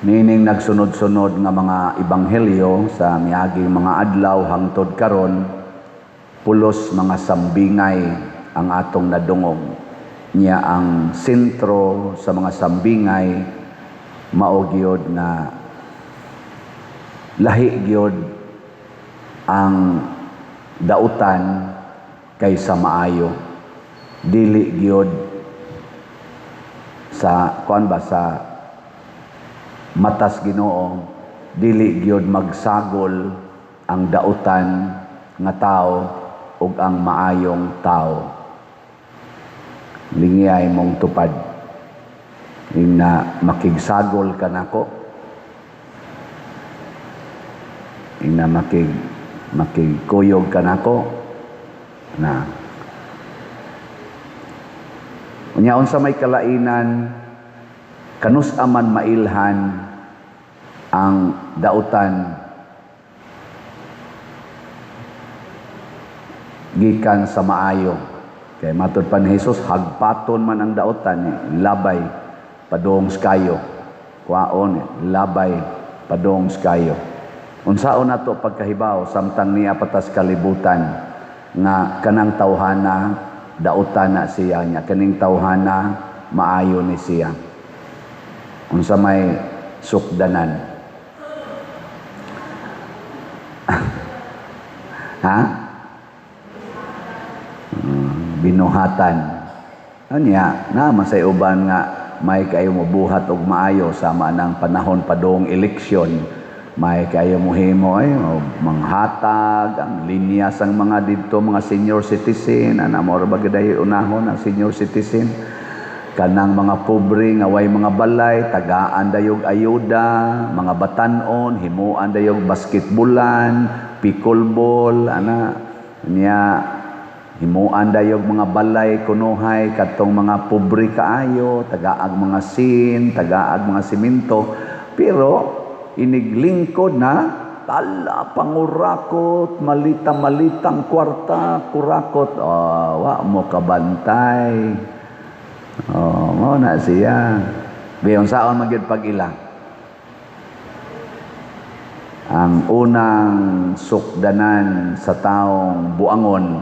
Nining nagsunod-sunod nga mga ebanghelyo sa miaging mga adlaw hangtod karon, pulos mga sambingay ang atong nadungog. Niya ang sentro sa mga sambingay mao gyud na lahi gyud ang dautan kaysa maayo. Dili gyud sa sa matas Ginoo, dili gyud magsagol ang dautan nga tao ug ang maayong tao. Lingiyay mong tupad na makigsagol ka nako, na makigkuyog ka nako na unya unsa may kalainan kanus aman mailhan ang dautan gikan sa maayo. Kay matud pa ni Jesus, hagpaton man ang dautan, labay padong skayo. Kuaon, labay padong skayo. Unsaon nato pagkahibaw samtang niya patas kalibutan nga kanang tawhana dautan na siya niya, kaning tawhana maayo ni siya. Unsa may sukdanan. Ha? Binuhatan. Anya, na masay uban nga may kayo mobuhat og maayo sama ng panahon padong eleksyon. May kayo mohimo ay manghatag ang linya sang mga didto mga senior citizen, ana mo ra bagay unahon ang senior citizen. Kanang mga pobre nga way mga balay, tagaan dayog ayuda, mga batanon, himuan dayog basketbolan, pickleball, ana niya himuan dayog mga balay kunuhay katong mga pobre kaayo, tagaag mga sin, tagaag mga simento, pero iniglingkod na tala pangurakot, malita-malitang kwarta, kurakot, wa mo kabantay. Mao na siya. Biyon saon magyud pag-ila. Ang unang sukdanan sa taong buangon,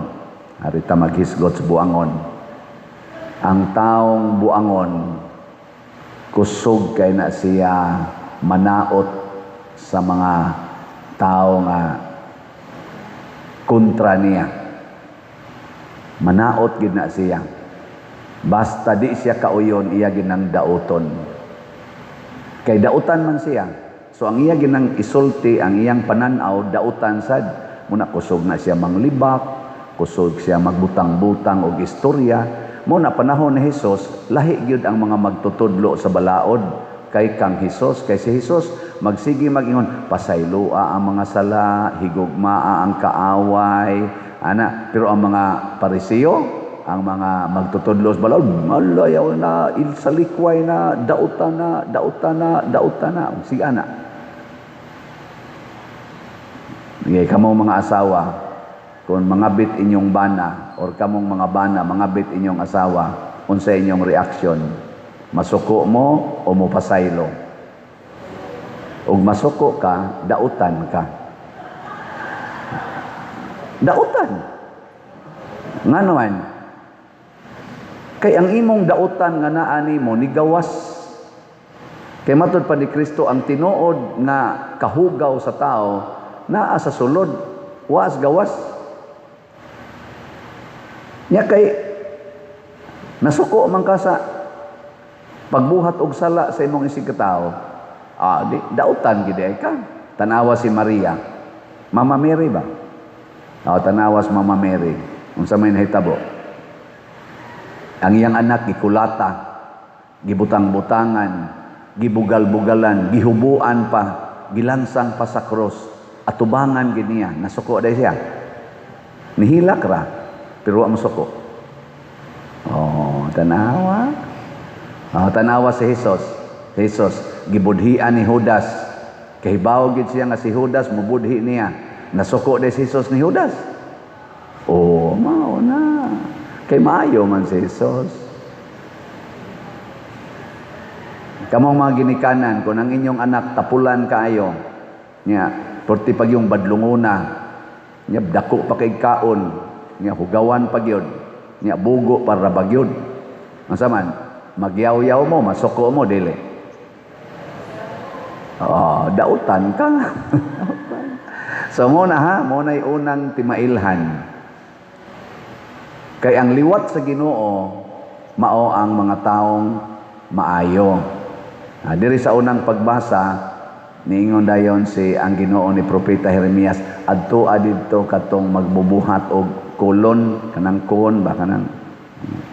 harita maghisgot sa buangon. Ang taong buangon, kusog kay na siya manaot sa mga tao nga kontra niya. Manaot gid na siya. Basta di siya kauyon, iya ginang dauton. Kay dautan man siya. So ang iya ginang isulti, ang iyang pananaw, dautan sad. Muna kusog na siya manglibak, kusog siya magbutang-butang og istorya. Muna panahon ni Jesus, lahi gyud ang mga magtutudlo sa balaod kay kang Jesus. Kay si Jesus magsigi magingon, pasaylua ang mga sala, higugmaa ang kaaway, ana. Pero ang mga Pariseo, ang mga magtutudlo sa balaod, malayaw na, ilsalikway na, dautan na, sige ana. Kamong mga asawa, kung mangabit inyong bana, or kamong mga bana, mangabit inyong asawa, unsa inyong reaksyon? Masuko mo o mo pasaylo? Ug masuko ka, dautan ka. Dautan. Nga naman, kay ang imong dautan nga naa nimo ni gawas. Kay matud pa ni Kristo ang tinuod nga kahugaw sa tao naa sa sulod, was gawas. Nya kay nasuko man ka sa pagbuhat og sala sa imong isig katao. Dautan gid ka. Tanawa si Maria. Mama Mary ba? Tanawas Mama Mary. Unsa may nahitabo? Ang iyang anak gikulata, gibutang-butangan, gibugal-bugalan, gihubuan pa, gilansang pa sa cross, atubangan gid niya, nasuko day siya. Nihilak ra, pero wa masuko. Tanawa. Tanawa si Jesus. Jesus gibudhian ni Judas. Kahibaw gid siya nga si Judas mubudhi niya. Nasuko day si Jesus ni Judas. Mao na. Kay maayo man si Jesus. Kamong mga ginikanan, kung ang inyong anak tapulan kaayo, niya, porti pag yung badlunguna, niya, dako pa kay kaon, niya, hugawan pag yun, niya, bugo para bagyod. Masaman, magyaw-yaw mo, masuko mo, dili. Dautan ka. So muna ha, muna unang timailhan. Kay ang liwat sa Ginoo, mao ang mga taong maayo. Diri sa unang pagbasa, niingon dayon si ang Ginoo ni Propeta Jeremias, adto adidto katong magbubuhat og kulon, kanang kon ba kanang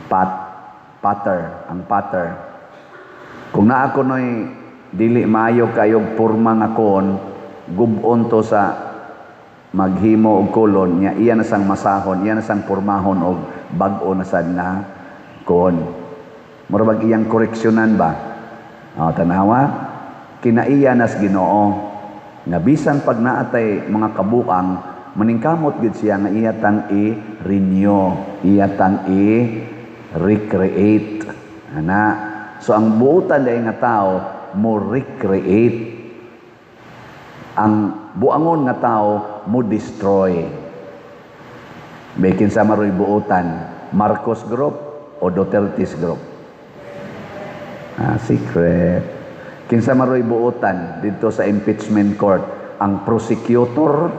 ang patter. Kung naa ko noy dili maayo kayog porma nga kon, gubon to sa maghimo og kulon, nya iya na sang masahon, iya na sang pormahon og bag-o na sad na kon. Murag iyang koreksyonan ba? Tanawa, kinaiya nas Ginoo nga bisan pag naatay mga kabuang, maningkamot gid siya nga iyatang i-renew, iyatang i-recreate. So ang buotan day nga tao mo recreate, ang buangon nga tao mo destroy. Bekin sa maroy buotan, Marcos Group o Duterte's Group? Secret. Kinsa maroy buotan dito sa impeachment court, ang prosecutor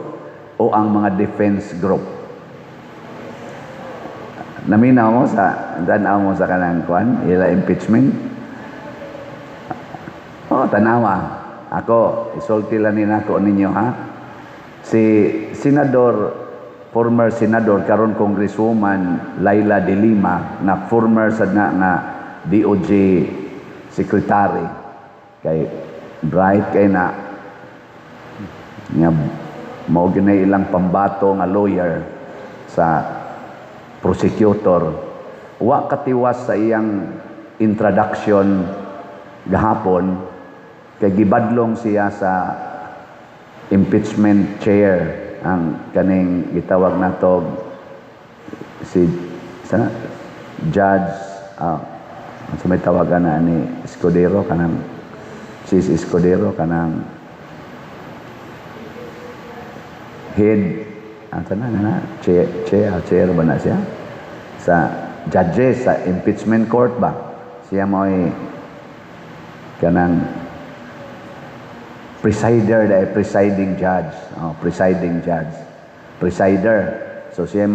o ang mga defense group? Naminaw mo sa kanang kwan, ila impeachment? Tanawa. Ako, isulti lang nako ninyo ha. Si former senador, karon congresswoman Laila de Lima, na former sad nga DOJ secretary, kay bright kay na nga mao ginay ilang pambato nga lawyer sa prosecutor. Wa katiwas sa iyang introduction gahapon, kay gibadlong siya sa impeachment chair, ang kaning gitawag nato si judge sa may tawagan na ni Escudero, kanang sis Escudero, kanang head chair ba na siya sa judges sa impeachment court ba, siya mo'y kanang presiding judge. So siya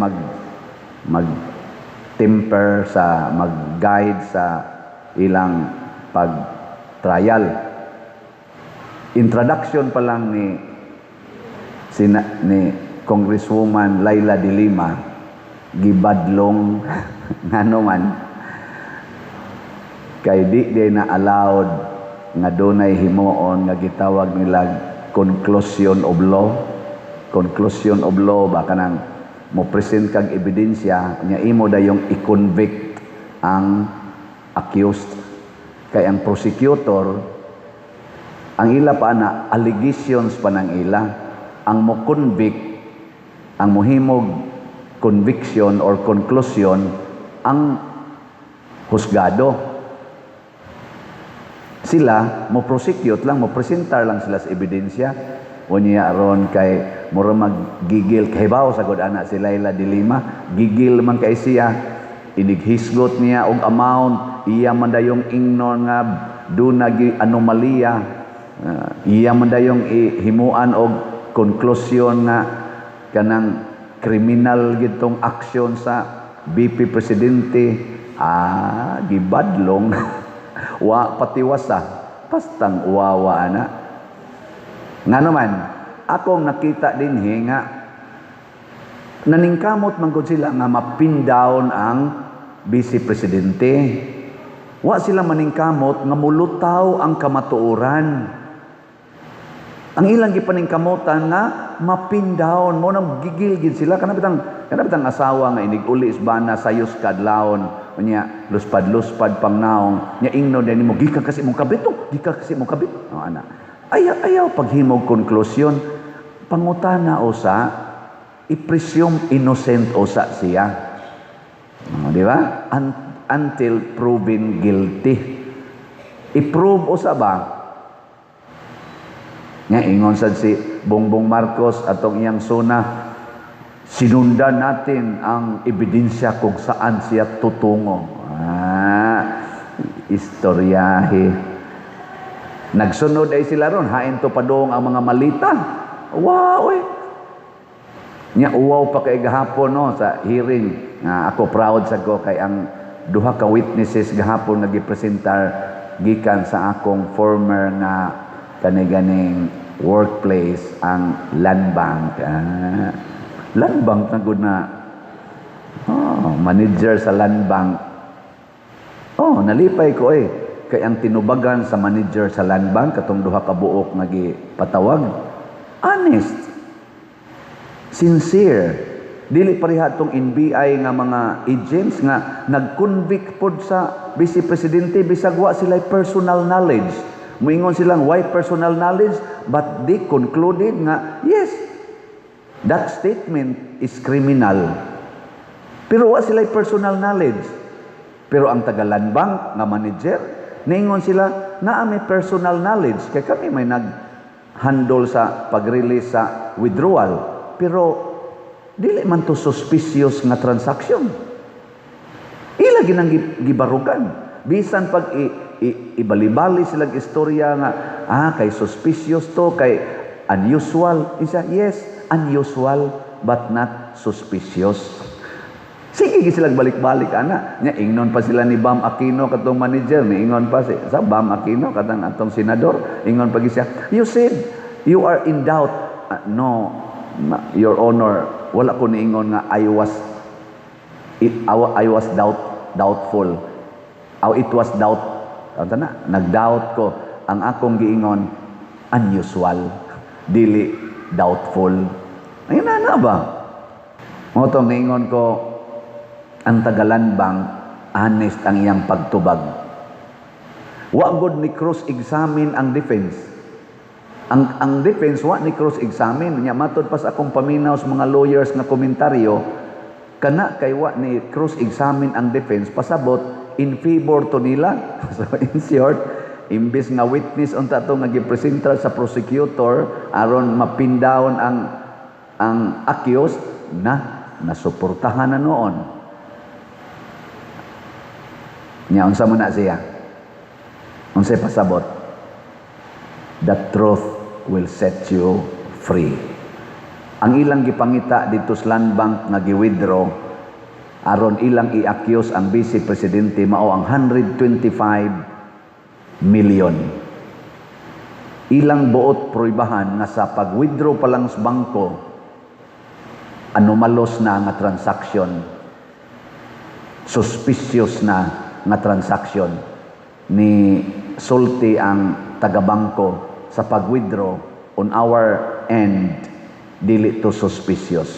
mag-temper sa mag-guide sa ilang pag-trial. Introduction pa lang ni Congresswoman Laila de Lima, gibadlong ngano man kay di na allowed nga dunay himuon nga gitawag nila conclusion of law ba, kanang mo present kag ebidensya nya imo dayong i-convict ang accused. Kay ang prosecutor, ang ila pa na allegations pa ng ila, ang mo convict, ang mohimog conviction or conclusion ang husgado. Sila mo prosecute lang, mo presentar lang sila sa ebidensya. Unya aron kay mura maggigil kay bawo sagod ana si Laila de Lima, gigil man kay siya, inighisgot niya og amount, iya man dayong ingnon nga dunay anomalya, iya man dayong himuan og konklusyon nga kanang kriminal gitong aksyon sa VP Presidente. Gibadlong wa patiwasa, pastang uwawa na. Nga naman, akong nakita din nga naningkamot man gud sila nga mapin down ang Vice Presidente. Wa sila maningkamot nga mulutaw ang kamatuoran. Ang ilang gipaningkamutan nga mapin down mo nang gigil gid sila kanabitang asawa nga iniguli isbana sayos kadlawon unya luspad pangnaong nya ingno din mo gika kasi mong kabit ana ayaw paghimog konklusyon pangutana usa i-presume innocent usa siya, di ba, until proven guilty. I-prove o sa ba? Nga, ingon sad si Bongbong Marcos atong iyang suna, sinundan natin ang ebidensya kung saan siya tutungo. Istoryahe. Nagsunod ay sila ron, hain to padong ang mga malita. Wow, eh. Nya uwaw pa kay gahapon no sa hearing. Ako proud sa ko kay ang duha ka witnesses gahapon nagipresentar gikan sa akong former nga kani-ganing workplace ang land bank. Land bank na gud na manager sa land bank. Nalipay ko kay ang tinubagan sa manager sa land bank katong duha ka buok nga gipatawag. Honest. Sincere. Dili pareha tong NBI nga mga agents nga nag-convict pod sa Vice Presidente bisag wa sila personal knowledge. Moingon silang why personal knowledge, but they concluded nga yes, that statement is criminal. Pero wa sila personal knowledge. Pero ang taga-land bank nga manager, naingon sila na may personal knowledge kay kami may nag-handle sa pag-release sa withdrawal. Pero dili man to suspicious nga transaction. Ila ginang gibarugan. Bisan pag ibali-bali sila istorya nga kay suspicious to, kay unusual. Isa, yes, unusual but not suspicious. Sige sila balik-balik ana. Nya ingnon pa sila ni Bam Aquino katong manager, ni ingon pa sa Bam Aquino katong atong senador, ingon pa siya, you said you are in doubt. No, Your Honor, wala ko niingon nga I was doubtful. It was doubt. Nag-doubt ko. Ang akong giingon, unusual. Dili doubtful. Ayun na ba? Mo to niingon ko, ang tagalan bang honest ang iyang pagtubag. Wa gud ni cross-examine ang defense. Ang defense, wa ni cross-examine. Nya matod pa sa akong paminaw sa mga lawyers nga komentaryo, kana kay wa ni cross-examine ang defense, pasabot in favor to nila. So in short, imbis nga witness unta to nga gipresentar sa prosecutor aron mapindawon ang accused nasuportahan na noon. Nya unsa man na siya? Unsay pasabot? The truth will set you free. Ang ilang gipangita dito sa land bank nga gi-withdraw aron ilang i-accuse ang Vice Presidente mao ang 125 million. Ilang buot proibahan nga sa pag-withdraw pa lang sa bangko anomalos na nga transaction, suspicious na nga transaction ni sulti ang taga-bangko sa pag-withdraw on our end, dili to suspicious,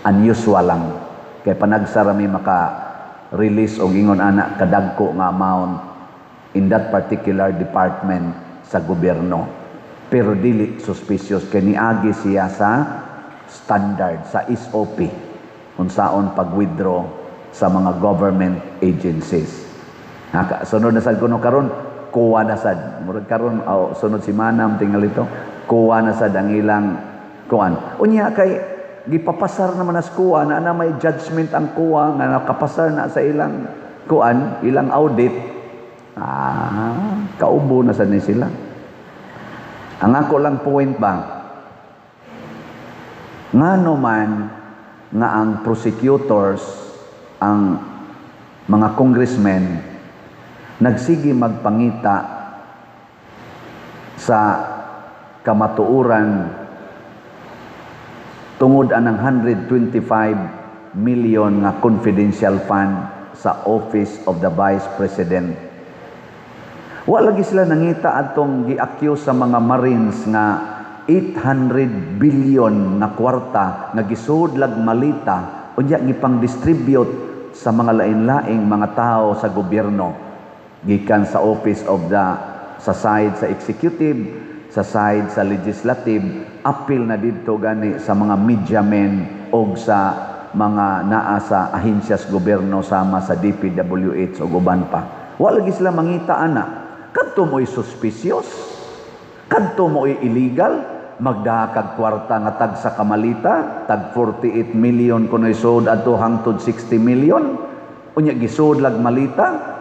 unusual lang. Kaya panagsarami maka-release o ingon anak kadagko nga amount in that particular department sa gobyerno. Pero dili suspicious, kaya niagi siya sa standard, sa SOP, kung saan pag-withdraw sa mga government agencies. Sunod na sad kuno karon, kuha na sad. Murag karon sunod si Manam tingal ito. Kuha na sad ang ilang kuan. Unya kay gipapasar naman as kuha na may judgment ang kuha nga nakapasar na sa ilang kuan, ilang audit. Kaubo na sad ni sila. Ang ako lang point ba, ngano man nga ang prosecutors, ang mga congressmen nagsige magpangita sa kamatuuran tungod anang 125 million nga confidential fund sa Office of the Vice President. Wa lagi sila nangita atong gi-accuse sa mga Marines nga 800 billion na kwarta nga gisudlag malita unya gipang-distribute sa mga lain-laing mga tao sa gobyerno gikan sa office of the sa side sa executive, sa side sa legislative, apil na dito gani sa mga media men o sa mga naa sa ahensyas gobyerno sama sa DPWH o uban pa. Wa lagi sila mangita ana Kadto mo'y suspicious. Kadto mo'y illegal. Magdahakag kwarta nga tag sa kamalita, tag 48 million kuno'y sold adto hangtod 60 million. Unya gisud lag malita.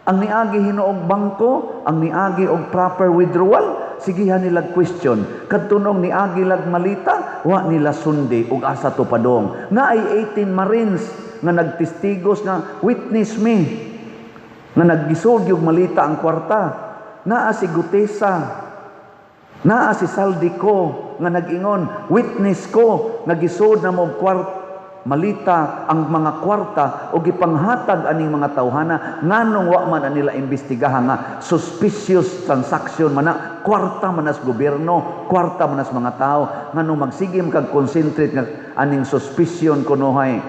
Ang niagi hinuog bangko, ang niagi og proper withdrawal, sigihan nila question. Kadtunong niagi lag malita, wa nila sundi og asa to padong. Na ay 18 Marines nga nagtestigos nga witness me nga naggisod yung malita ang kwarta. Naa si Gutesa, naa si Saldico nga nag-ingon, witness ko nga gisod na mo malita ang mga kwarta o gipanghatag aning mga tawhana nganong wa man nila imbestigahan nga suspicious transaction man na kwarta man as gobyerno, kwarta man as mga tao nganong magsigim kag concentrate nga aning suspicion kunohay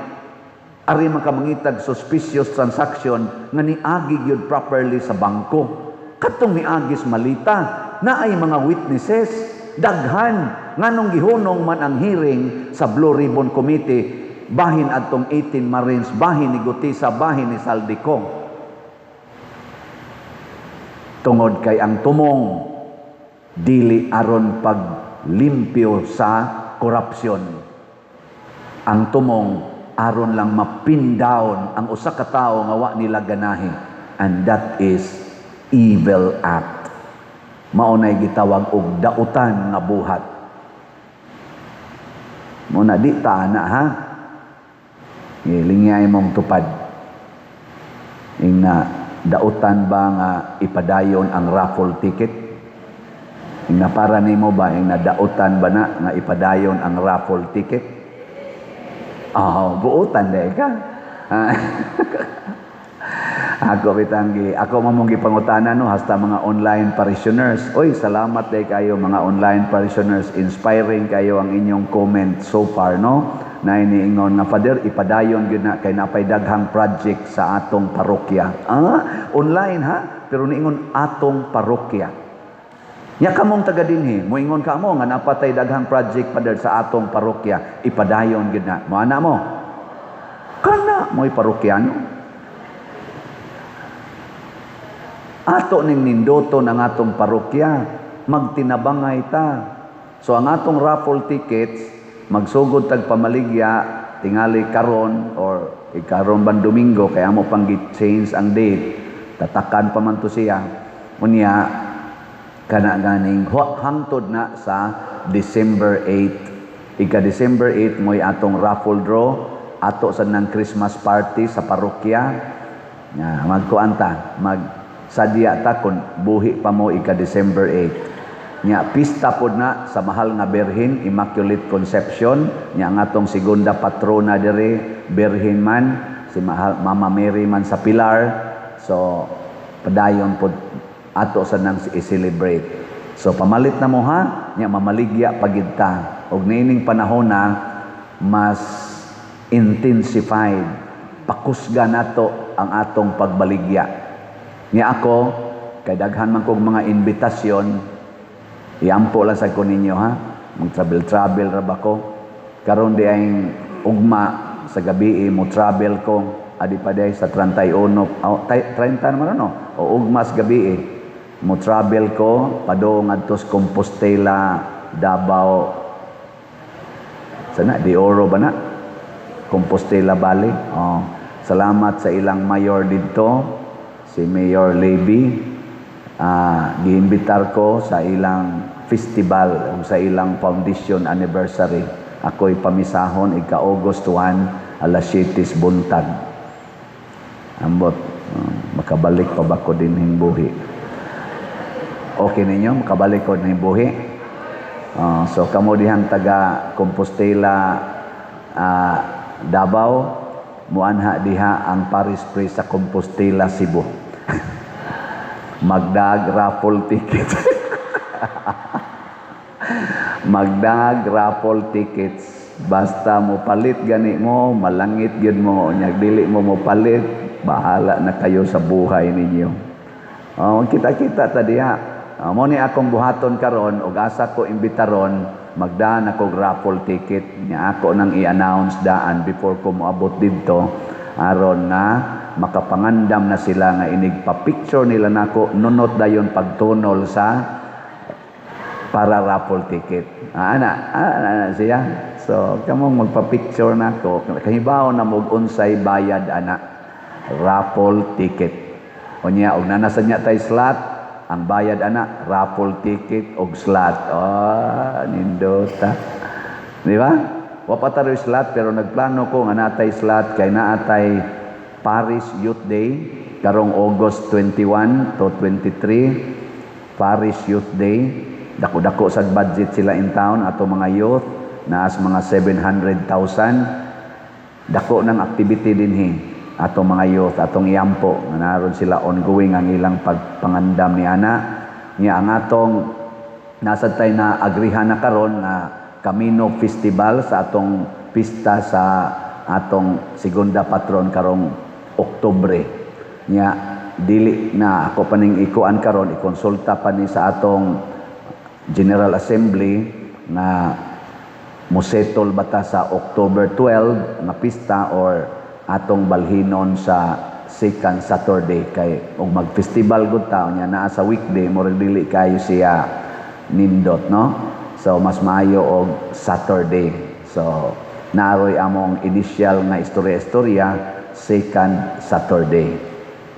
ari man ka mangitag suspicious transaction nga niagi gyud properly sa bangko. Katong niagis malita na ay mga witnesses daghan nganong gihunong man ang hearing sa Blue Ribbon Committee bahin atong 18 Marines, bahin ni Gutesa, bahin ni Saldico. Tungod kay ang tumong dili aron paglimpyo sa korupsyon. Ang tumong aron lang mapin down ang usa ka tawo nga wa nila ganahin, and that is evil act. Maunay gitawag og dautan nga buhat. Muna di ta na ha. Lingay mong tupad. Ing na dautan ba nga ipadayon ang raffle ticket? Ing na para nimo ba ing na dautan ba na nga ipadayon ang raffle ticket? Buutan day ka. Ako mamong gipangutana no hasta mga online parishioners. Oy, salamat day kayo mga online parishioners. Inspiring kayo ang inyong comment so far no. Na iniingon nga Father, ipadayon gyud na kay napay daghang project sa atong parokya. Online ha, pero niingon atong parokya. Nya kamong taga dinhi, moingon ka mo nga napatay daghang project Father sa atong parokya, ipadayon gyud na. Mo ana mo. Kana mo'y parokyano. Ato ning nindoton ang atong parokya, magtinabangay ta. So ang atong raffle tickets magsugod tag pamaligya tingali karon or ikaron ban Domingo kaya mo pang change ang date tatakan pa man to siya unya kana ganing hangtod na sa December 8 December 8 mo'y atong raffle draw ato sa nang Christmas party sa parokya nga magkuanta sadya ta kun buhi pa mo December 8 nya pista pod na sa mahal nga Birhen Immaculate Conception nya ang atong segunda patrona dire Birhen man si mahal Mama Mary man sa Pilar so padayon pod ato sa nang i-celebrate so pamalit na mo ha nya mamaligya pagid ta og niining panahon na mas intensified pakusga nato ang atong pagbaligya nya ako kay daghan man kog mga invitasyon iampo lang sa ko ninyo ha. Mag-travel ra ba ko? Karon di ay ugma sa gabi mo travel ko adi pa day sa 31 30 naman no. O ugma sa gabi mo travel ko padong adto sa Compostela, Davao. Sana di Oro ba na? Compostela Valley. Salamat sa ilang mayor dito, si Mayor Levy. Giimbitar ko sa ilang festival o sa ilang foundation anniversary. Ako'y pamisahon ika-August 1 alas 7 buntag. Ambot makabalik pa ba ko din hing buhi? Okay ninyo makabalik ko din hing buhi? So kamo dihang taga Compostela Davao muanha diha ang Paris Praise sa Compostela Cebu. Magdag raffle tickets. Magdag raffle tickets. Basta mo palit gani mo, malangit gyud mo, nyag dili mo palit, bahala na kayo sa buhay ninyo. Kita-kita ta diha. Mo ni akong buhaton karon ug asa ko imbitaron, magdaan ako raffle ticket. Nya ako nang i-announce daan before ko moabot didto aron na makapangandam na sila nga inigpa-picture nila nako, nunot dayon pagtunol sa para raffle ticket. Ana siya. So, kamong magpa-picture nako, kahibaw na mo unsay bayad ana, raffle ticket. Unya, og nanasa niya tay slot, ang bayad ana, raffle ticket og slot. Nindota. Di ba? Wa pa tayo slot, pero nagplano ko nga natay slot kay naatay Paris Youth Day karong August 21 to 23. Paris Youth Day. Dako-dako sa budget sila in town ato mga youth, naas mga 700,000. Dako ng activity dinhi ato mga youth, atong iyampo nga naron sila ongoing ang ilang pagpangandam ni ana. Nya ang atong nasa tay na agrihan na karon na Camino Festival sa atong pista sa atong segunda patron karong Oktubre. Nya dili na ako paning ikuan karon, ikonsulta pa ni sa atong General Assembly na mosetol bata sa October 12 nga pista or atong balhinon sa second Saturday kay og mag-festival gud ta nya naa sa weekday murag dili kayo siya nindot, no? So mas maayo og Saturday. So naroy among initial nga istorya-istorya second Saturday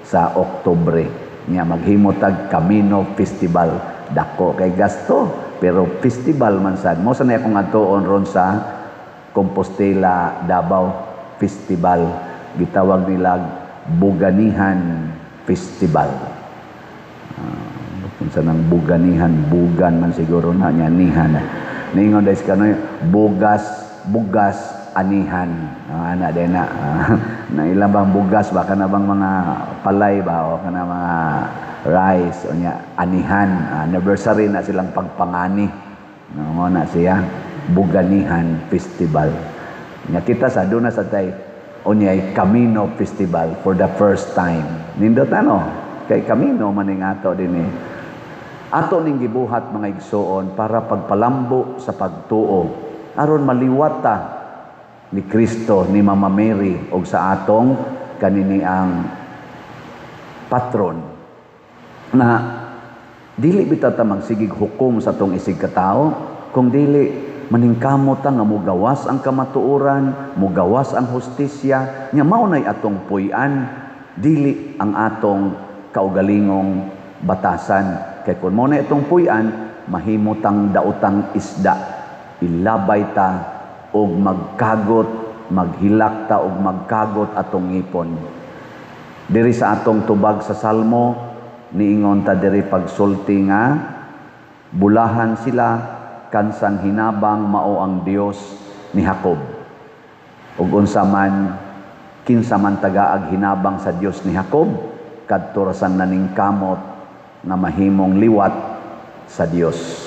sa Oktubre nya maghimotag Camino Festival. Dako kay gasto pero festival man sad mo sanay akong atuon ron sa Compostela Davao Festival, gitawag nila Buganihan Festival. Kung sa nang buganihan, bugan man siguro na niya nihan. Ningon dahil kanoy bugas anihan. Ana din na. Na ilang bang bugas ba kana bang mga palay ba o kana mga rice o niya anihan, anniversary na silang pagpangani. No na siya Buganihan Festival. Nya kita sa duna sa tay unyay Camino Festival for the first time. Nindot ano? Kay Camino maning ato dinhi. Ato ning gibuhat mga igsoon para pagpalambo sa pagtuo aron maliwata ni Kristo ni Mama Mary og sa atong kanini ang patron na dili bitaw ta magsigig hukom sa tong isig katao, kung dili maningkamot ta nga mugawas ang kamatuoran, mugawas ang hustisya, nya mao nay atong puy-an, dili ang atong kaugalingong batasan. Kay kun mao na itong puy-an, mahimutang daotang isda, ilabay ta og magkagot, maghilak ta og magkagot atong ngipon. Diri sa atong tubag sa Salmo niingon ta diri pagsulti nga bulahan sila kansang hinabang mao ang Dios ni Jacob. Ug unsa man kinsa man tagaag hinabang sa Dios ni Jacob kadto rasan naningkamot nga mahimong liwat sa Dios.